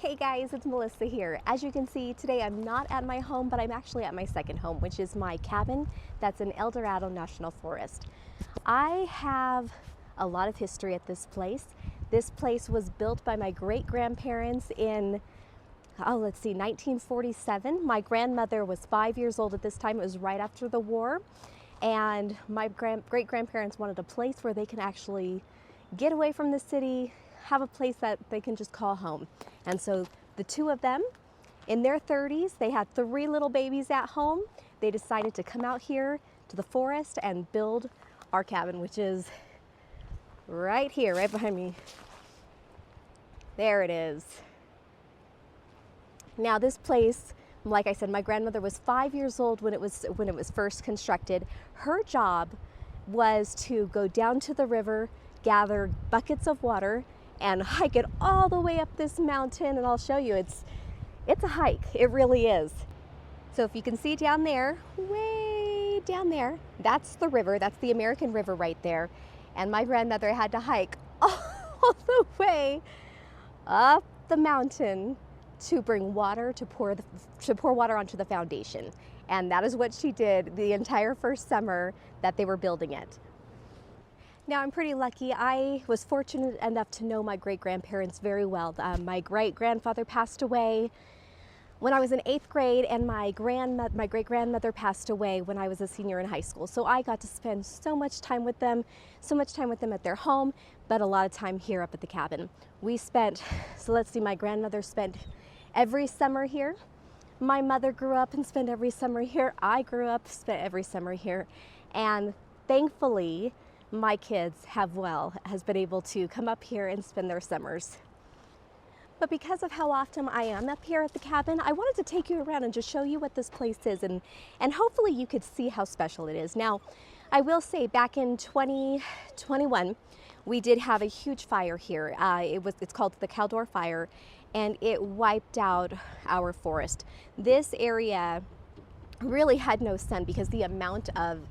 Hey guys, it's Melissa here. As you can see, today I'm not at my home, but I'm actually at my second home, which is my cabin that's in El Dorado National Forest. I have a lot of history at this place. This place was built by my great-grandparents in, 1947. My grandmother was 5 years old at this time. It was right after the war. And my great-grandparents wanted a place where they can actually get away from the city, have a place that they can just call home. And so the two of them, in their 30s, they had 3 little babies at home. They decided to come out here to the forest and build our cabin, which is right here, right behind me. There it is. Now this place, like I said, my grandmother was 5 years old when it was first constructed. Her job was to go down to the river, gather buckets of water, and hike it all the way up this mountain. And I'll show you, it's a hike. It really is. So if you can see down there, way down there, that's the river. That's the American River right there. And my grandmother had to hike all the way up the mountain to bring water, to pour water onto the foundation. And that is what she did the entire first summer that they were building it. Now I'm pretty lucky. I was fortunate enough to know my great-grandparents very well. My great-grandfather passed away when I was in 8th grade, and my great-grandmother passed away when I was a senior in high school. So I got to spend so much time with them at their home, but a lot of time here up at the cabin. My grandmother spent every summer here. My mother grew up and spent every summer here. I grew up, spent every summer here. And thankfully, my kids has been able to come up here and spend their summers. But because of how often I am up here at the cabin, I wanted to take you around and just show you what this place is, and hopefully you could see how special it is. Now, I will say back in 2021, we did have a huge fire here. It's called the Caldor fire, and it wiped out our forest. This area really had no sun because the amount of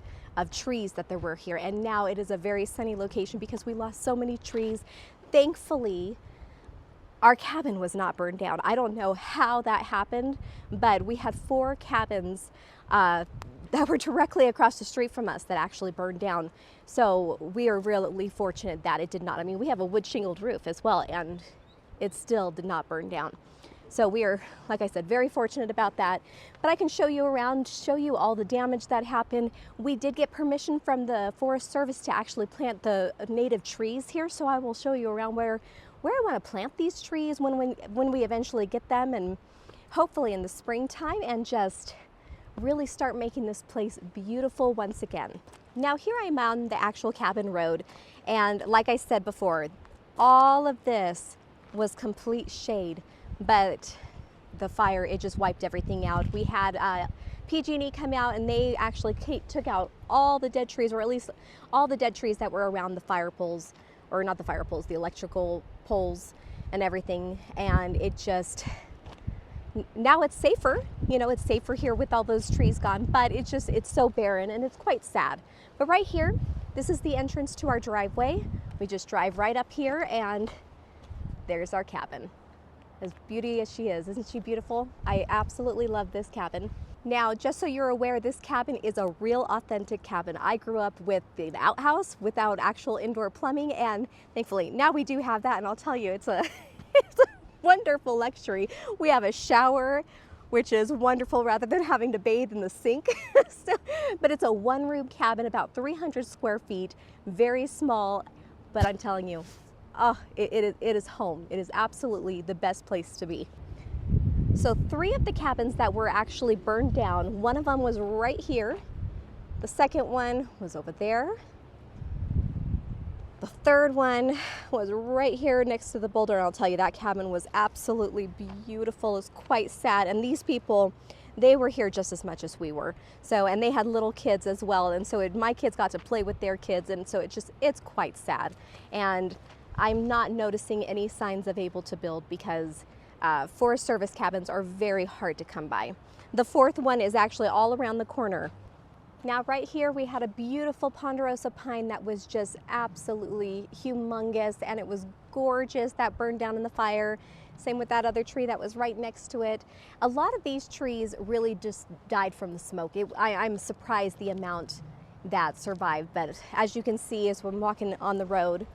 trees that there were here, and now it is a very sunny location because we lost so many trees. Thankfully, our cabin was not burned down. I don't know how that happened, but we had 4 cabins that were directly across the street from us that actually burned down. So we are really fortunate that it did not. I mean, we have a wood shingled roof as well, and it still did not burn down. So we are, like I said, very fortunate about that. But I can show you around, show you all the damage that happened. We did get permission from the Forest Service to actually plant the native trees here. So I will show you around where I want to plant these trees when we eventually get them, and hopefully in the springtime, and just really start making this place beautiful once again. Now here I am on the actual cabin road. And like I said before, all of this was complete shade. But the fire, it just wiped everything out. We had PG&E come out, and they actually took out all the dead trees, or at least all the dead trees that were around the fire poles, or not the fire poles, the electrical poles and everything. And it just, now it's safer, it's safer here with all those trees gone, but it's so barren, and it's quite sad. But right here, this is the entrance to our driveway. We just drive right up here, and there's our cabin. As beauty as she is, isn't she beautiful? I absolutely love this cabin. Now, just so you're aware, this cabin is a real authentic cabin. I grew up with the outhouse without actual indoor plumbing, and thankfully now we do have that, and I'll tell you, it's a wonderful luxury. We have a shower, which is wonderful, rather than having to bathe in the sink. But it's a 1-room cabin, about 300 square feet, very small, but I'm telling you, oh, it is home. It is absolutely the best place to be. So 3 of the cabins that were actually burned down, one of them was right here. The second one was over there. The third one was right here next to the boulder. And I'll tell you, that cabin was absolutely beautiful. It's quite sad. And these people, they were here just as much as we were. So, and they had little kids as well. And so my kids got to play with their kids. And so it's quite sad. And I'm not noticing any signs of able to build because Forest Service cabins are very hard to come by. The 4th one is actually all around the corner. Now right here we had a beautiful ponderosa pine that was just absolutely humongous, and it was gorgeous, that burned down in the fire. Same with that other tree that was right next to it. A lot of these trees really just died from the smoke. I'm surprised the amount that survived, but as you can see as we're walking on the road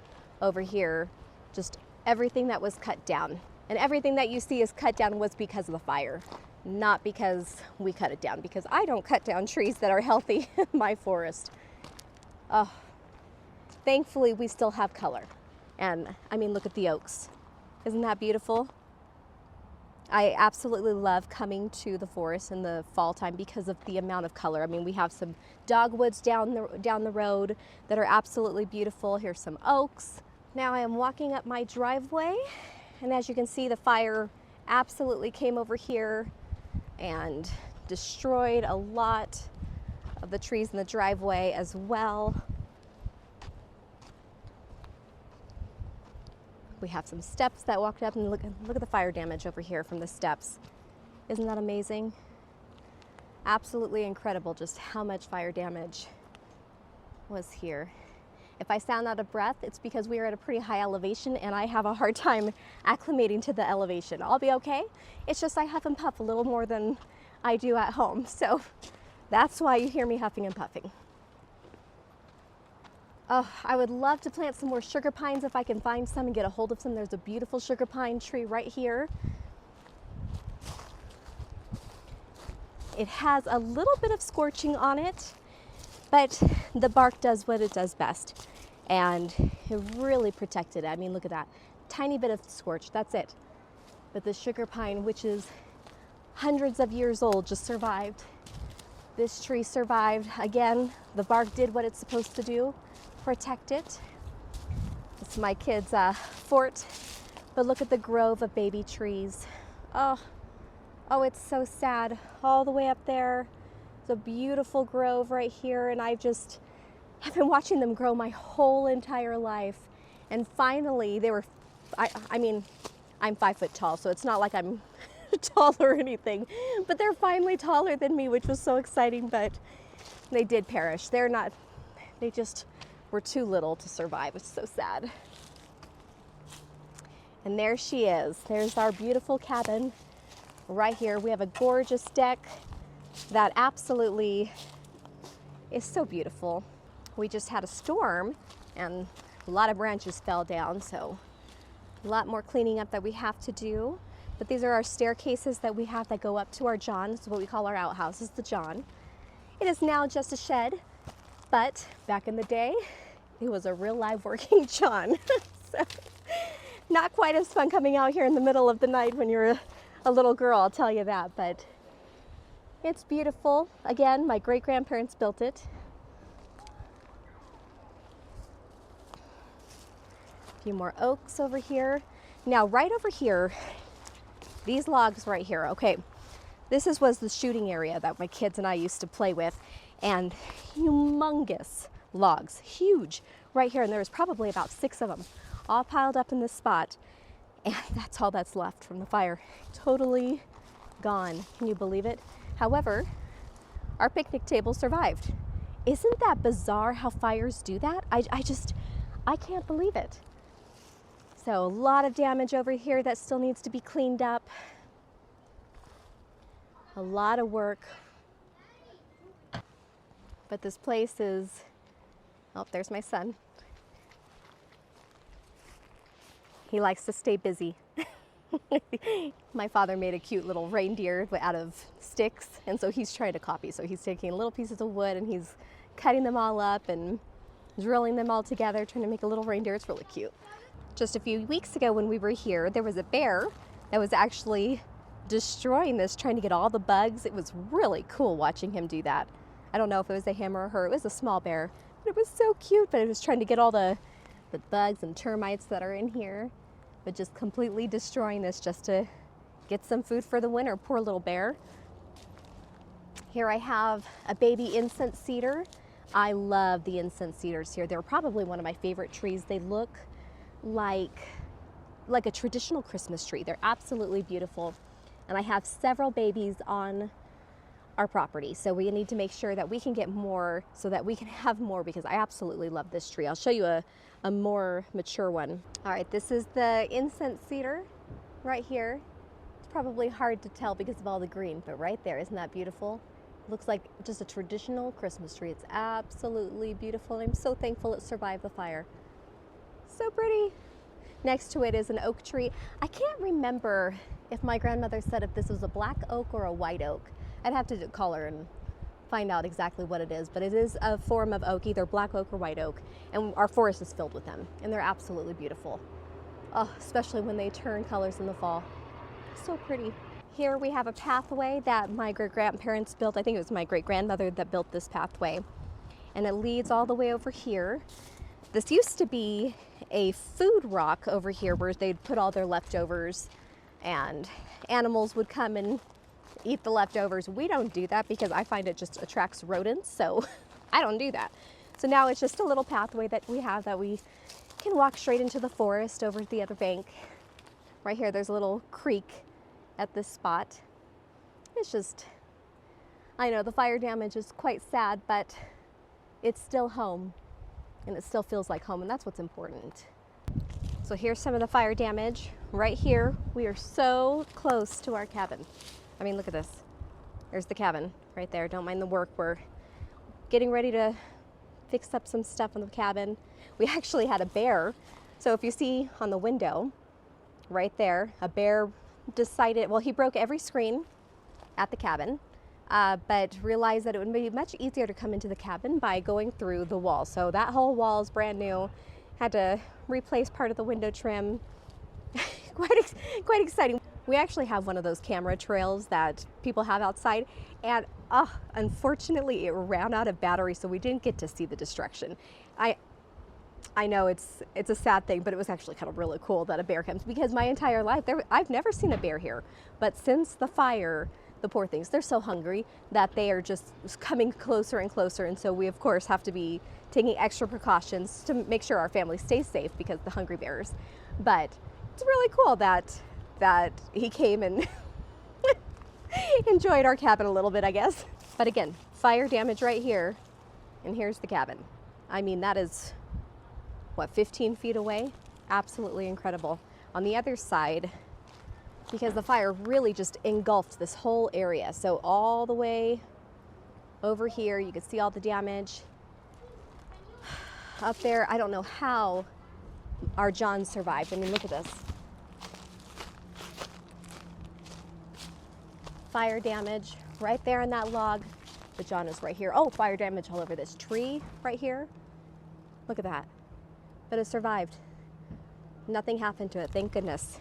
over here, just everything that was cut down. And everything that you see is cut down was because of the fire, not because we cut it down, because I don't cut down trees that are healthy in my forest. Oh, thankfully we still have color. And I mean, look at the oaks. Isn't that beautiful? I absolutely love coming to the forest in the fall time because of the amount of color. I mean, we have some dogwoods down the road that are absolutely beautiful. Here's some oaks. Now I am walking up my driveway, and as you can see, the fire absolutely came over here and destroyed a lot of the trees in the driveway as well. We have some steps that walked up, and look at the fire damage over here from the steps. Isn't that amazing? Absolutely incredible just how much fire damage was here. If I sound out of breath, it's because we are at a pretty high elevation and I have a hard time acclimating to the elevation. I'll be okay. It's just I huff and puff a little more than I do at home. So that's why you hear me huffing and puffing. Oh, I would love to plant some more sugar pines if I can find some and get a hold of some. There's a beautiful sugar pine tree right here. It has a little bit of scorching on it, but the bark does what it does best, and it really protected it. I mean, look at that. Tiny bit of scorch, that's it. But the sugar pine, which is hundreds of years old, just survived. This tree survived. Again, the bark did what it's supposed to do. Protect it. It's my kids' fort, but look at the grove of baby trees. Oh, it's so sad. All the way up there, it's a beautiful grove right here, and I've been watching them grow my whole entire life. And finally, they were, I mean, I'm 5 foot tall, so it's not like I'm tall or anything, but they're finally taller than me, which was so exciting, but they did perish. They just were too little to survive. It's so sad. And there she is. There's our beautiful cabin right here. We have a gorgeous deck that absolutely is so beautiful. We just had a storm and a lot of branches fell down, so a lot more cleaning up that we have to do. But these are our staircases that we have that go up to our john. This is what we call our outhouse, is the john. It is now just a shed, but back in the day, it was a real live working john. So not quite as fun coming out here in the middle of the night when you're a little girl, I'll tell you that, but it's beautiful. Again, my great-grandparents built it. A few more oaks over here. Now, right over here, these logs right here, okay, this was the shooting area that my kids and I used to play with, and humongous logs, huge, right here, and there was probably about 6 of them, all piled up in this spot, and that's all that's left from the fire. Totally gone. Can you believe it? However, our picnic table survived. Isn't that bizarre how fires do that? I can't believe it. So a lot of damage over here that still needs to be cleaned up. A lot of work. But this place is, oh, there's my son. He likes to stay busy. My father made a cute little reindeer out of sticks, and so he's trying to copy. So he's taking little pieces of wood and he's cutting them all up and drilling them all together, trying to make a little reindeer. It's really cute. Just a few weeks ago when we were here, there was a bear that was actually destroying this, trying to get all the bugs. It was really cool watching him do that. I don't know if it was a him or a her. It was a small bear, but it was so cute. But it was trying to get all the bugs and termites that are in here, but just completely destroying this just to get some food for the winter. Poor little bear. Here I have a baby incense cedar. I love the incense cedars here. They're probably one of my favorite trees. They look like a traditional Christmas tree. They're absolutely beautiful. And I have several babies on our property. So we need to make sure that we can get more so that we can have more, because I absolutely love this tree. I'll show you a more mature one. All right, this is the incense cedar right here. It's probably hard to tell because of all the green, but right there, isn't that beautiful? Looks like just a traditional Christmas tree. It's absolutely beautiful. I'm so thankful it survived the fire. So pretty. Next to it is an oak tree. I can't remember if my grandmother said if this was a black oak or a white oak. I'd have to call her and find out exactly what it is, but it is a form of oak, either black oak or white oak, and our forest is filled with them, and they're absolutely beautiful. Oh, especially when they turn colors in the fall. So pretty. Here we have a pathway that my great-grandparents built. I think it was my great-grandmother that built this pathway, and it leads all the way over here. This used to be a food rock over here where they'd put all their leftovers, and animals would come and eat the leftovers. We don't do that because I find it just attracts rodents, so I don't do that. So now it's just a little pathway that we have that we can walk straight into the forest over at the other bank. Right here, there's a little creek at this spot. It's just, I know the fire damage is quite sad, but it's still home, and it still feels like home, and that's what's important. So here's some of the fire damage. Right here, we are so close to our cabin. I mean, look at this. There's the cabin right there. Don't mind the work. We're getting ready to fix up some stuff in the cabin. We actually had a bear. So if you see on the window right there, a bear decided, well, he broke every screen at the cabin, but realized that it would be much easier to come into the cabin by going through the wall. So that whole wall is brand new. Had to replace part of the window trim. Quite exciting. We actually have one of those camera trails that people have outside, and unfortunately it ran out of battery, so we didn't get to see the destruction. I know it's a sad thing, but it was actually kind of really cool that a bear comes, because my entire life I've never seen a bear here, but since the fire, the poor things, they're so hungry that they are just coming closer and closer, and so we of course have to be taking extra precautions to make sure our family stays safe because the hungry bears. But it's really cool that he came and enjoyed our cabin a little bit, I guess. But again, fire damage right here, and here's the cabin. I mean, that is, what, 15 feet away? Absolutely incredible. On the other side, because the fire really just engulfed this whole area, so all the way over here, you can see all the damage. Up there, I don't know how our John survived. I mean, look at this. Fire damage right there on that log. The John is right here. Oh, fire damage all over this tree right here. Look at that. But it survived. Nothing happened to it, thank goodness.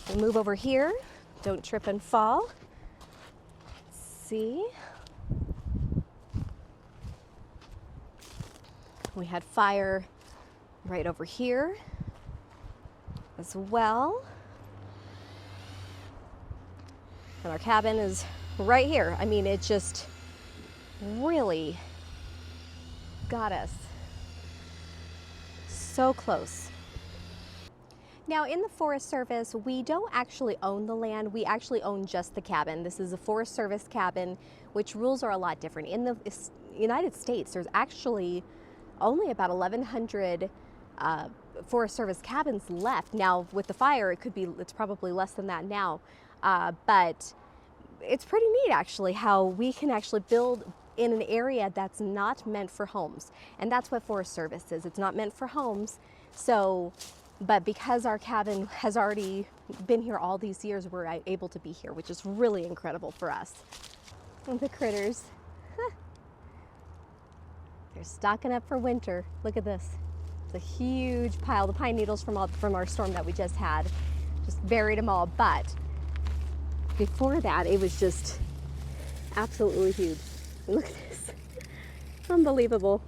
We'll move over here. Don't trip and fall. See? We had fire right over here as well. And our cabin is right here. I mean, it just really got us so close. Now, in the Forest Service, we don't actually own the land. We actually own just the cabin. This is a Forest Service cabin, which rules are a lot different. In the United States, there's actually only about 1,100 Forest Service cabins left. Now, with the fire, it's probably less than that now. But it's pretty neat, actually, how we can actually build in an area that's not meant for homes. And that's what Forest Service is. It's not meant for homes. So, but because our cabin has already been here all these years, we're able to be here, which is really incredible for us. And the critters, they're stocking up for winter. Look at this. It's a huge pile. The pine needles from our storm that we just had just buried them all. But before that, it was just absolutely huge. And look at this. Unbelievable.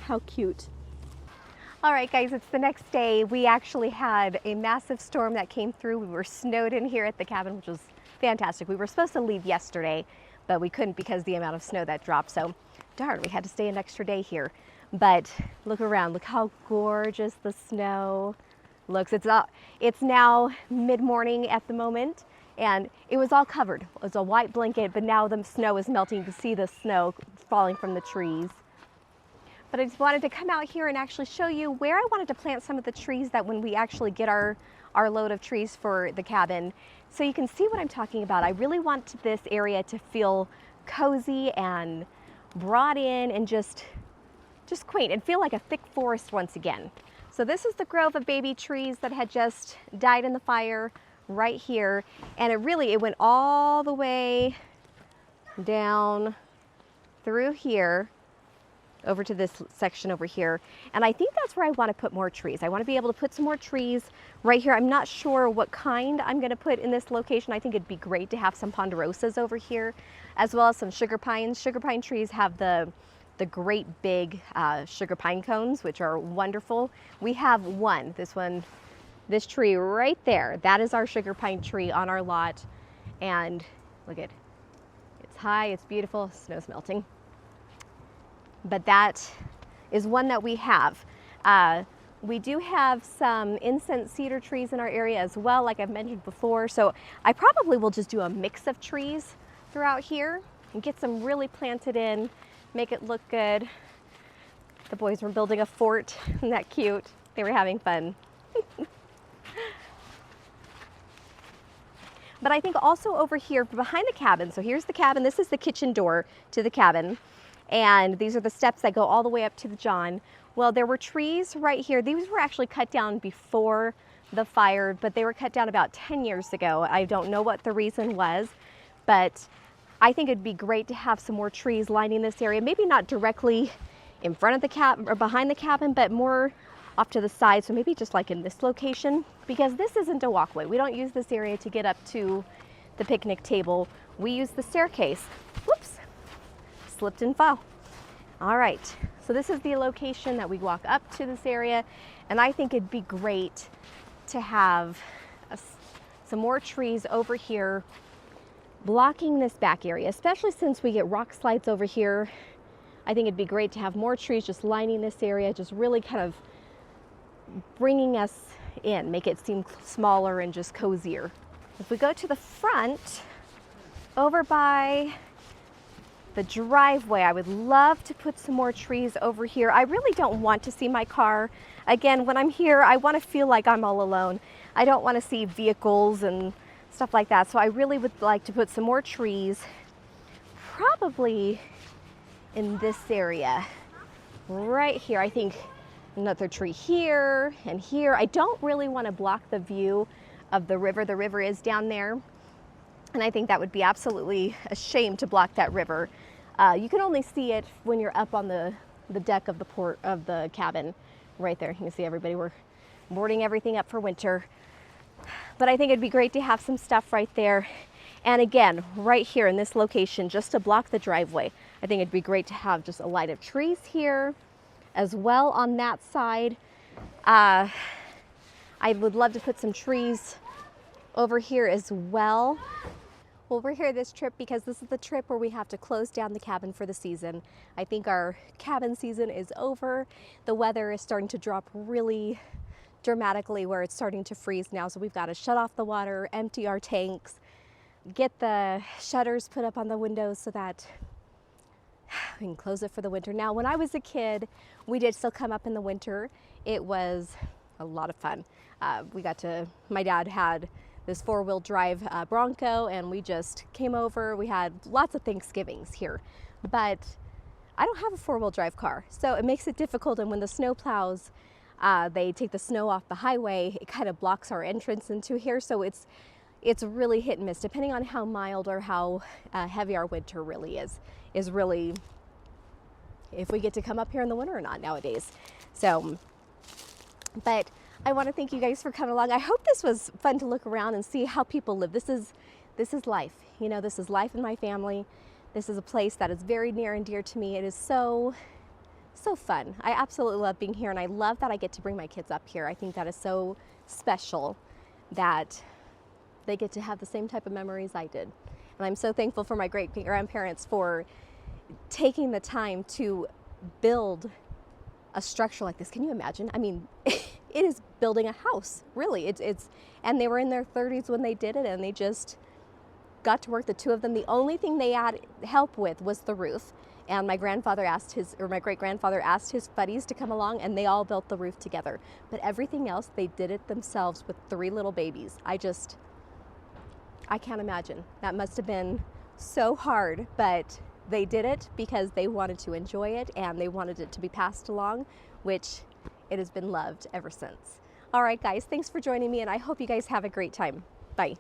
How cute. All right, guys, it's the next day. We actually had a massive storm that came through. We were snowed in here at the cabin, which was fantastic. We were supposed to leave yesterday, but we couldn't because of the amount of snow that dropped. So darn, we had to stay an extra day here. But look around, look how gorgeous the snow looks. It's now mid-morning at the moment, And it was all covered. It was a white blanket, but now the snow is melting. You can see the snow falling from the trees. But I just wanted to come out here and actually show you where I wanted to plant some of the trees that when we actually get our load of trees for the cabin. So you can see what I'm talking about. I really want this area to feel cozy and brought in and just quaint and feel like a thick forest once again. So this is the grove of baby trees that had just died in the fire right here. And it went all the way down through here over to this section over here. And I think that's where I want to put more trees. I want to be able to put some more trees right here. I'm not sure what kind I'm going to put in this location. I think it'd be great to have some ponderosas over here, as well as some sugar pines. Sugar pine trees have the great big sugar pine cones, which are wonderful. We have this tree right there. That is our sugar pine tree on our lot. And look at, it's high, it's beautiful, snow's melting. But that is one that we have. We do have some incense cedar trees in our area as well, like I've mentioned before. So I probably will just do a mix of trees throughout here and get some really planted in, make it look good. The boys were building a fort. Isn't that cute? They were having fun. But I think also over here behind the cabin, so here's the cabin, this is the kitchen door to the cabin. And these are the steps that go all the way up to the john. Well, there were trees right here. These were actually cut down before the fire, but they were cut down about 10 years ago. I don't know what the reason was, but I think it'd be great to have some more trees lining this area. Maybe not directly in front of the cabin or behind the cabin, but more off to the side. So maybe just like in this location, because this isn't a walkway. We don't use this area to get up to the picnic table. We use the staircase. Whoops. Slipped and fell. All right, so this is the location that we walk up to this area, and I think it'd be great to have some more trees over here blocking this back area, especially since we get rock slides over here. I think it'd be great to have more trees just lining this area, just really kind of bringing us in, make it seem smaller and just cozier. If we go to the front, over by the driveway, I would love to put some more trees over here. I really don't want to see my car. Again, when I'm here, I want to feel like I'm all alone. I don't want to see vehicles and stuff like that. So I really would like to put some more trees, probably in this area, right here. I think another tree here and here. I don't really want to block the view of the river. The river is down there. And I think that would be absolutely a shame to block that river. You can only see it when you're up on the deck of the cabin right there. You can see everybody, we're boarding everything up for winter. But I think it'd be great to have some stuff right there. And again, right here in this location, just to block the driveway. I think it'd be great to have just a line of trees here as well on that side. I would love to put some trees over here as well. Well, we're here this trip because this is the trip where we have to close down the cabin for the season. I think our cabin season is over. The weather is starting to drop really dramatically where it's starting to freeze now. So we've got to shut off the water, empty our tanks, get the shutters put up on the windows so that we can close it for the winter. Now, when I was a kid, we did still come up in the winter. It was a lot of fun. My dad had this 4-wheel drive Bronco, and we just came over. We had lots of Thanksgivings here, but I don't have a 4-wheel drive car, so it makes it difficult. And when the snow plows, they take the snow off the highway, it kind of blocks our entrance into here. So it's really hit and miss, depending on how mild or how heavy our winter really is really if we get to come up here in the winter or not nowadays. So, but I want to thank you guys for coming along. I hope this was fun to look around and see how people live. This is life. You know, this is life in my family. This is a place that is very near and dear to me. It is so fun. I absolutely love being here, and I love that I get to bring my kids up here. I think that is so special that they get to have the same type of memories I did. And I'm so thankful for my great-grandparents for taking the time to build a structure like this. Can you imagine? I mean, it is building a house, really. And they were in their 30s when they did it, and they just got to work, the two of them. The only thing they had help with was the roof. And my grandfather asked my great-grandfather asked his buddies to come along, and they all built the roof together. But everything else, they did it themselves with 3 little babies. I can't imagine. That must have been so hard, but they did it because they wanted to enjoy it and they wanted it to be passed along, which it has been loved ever since. All right, guys, thanks for joining me, and I hope you guys have a great time. Bye.